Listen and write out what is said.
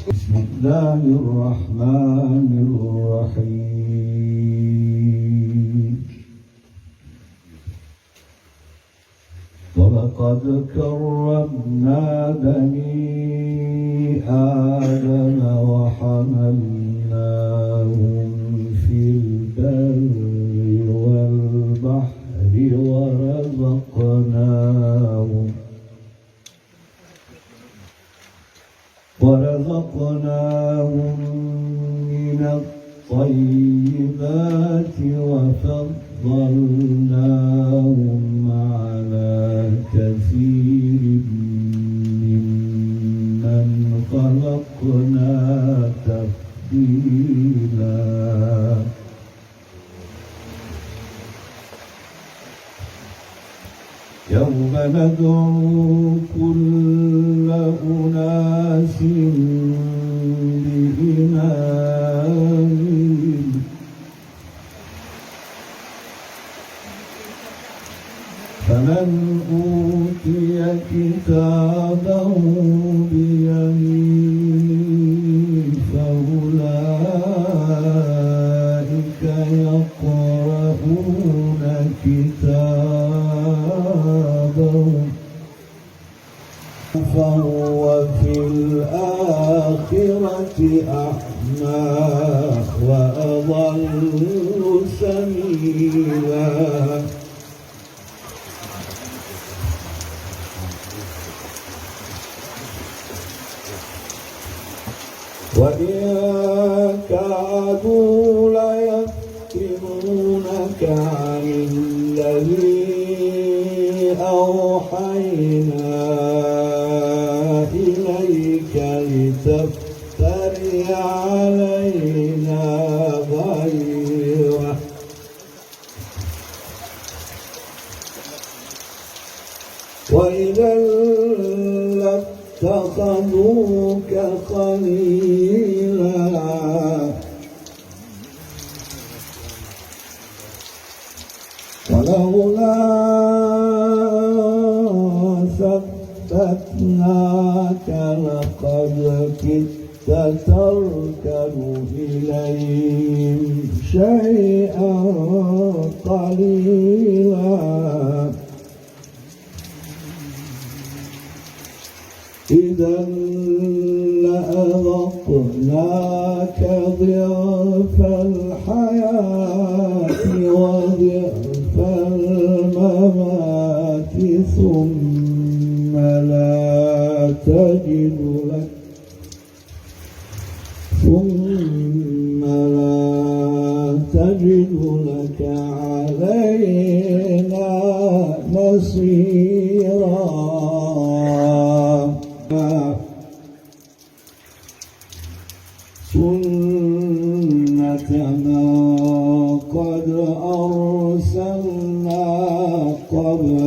بسم الله الرحمن الرحيم. ولقد كرمنا بني آدم وحملناهم في البر والبحر ورزقناهم من الطيبات وفضلناهم على كثير ممن خلقنا تفضيلا. يوم ندعو كل أناس بإمامهم فمن أوتي كتابه بيمينه فأولئك يقرؤون كتابهم فهو في الآخرة أعمى وأضل سبيلا. وإن كادوا ليفتنونك عن الذي أوحينا إليك لتفتري علينا غيره وإذا لاتخذوك خليلا. ولولا ثبتناك لقد كدت تركن إليهم شيئا قليلا. إذا لأذقناك ضعف الحياة وضعف الممات ثم لا تجد لك علينا نصيرا. سنة من قد أرسلنا قبلك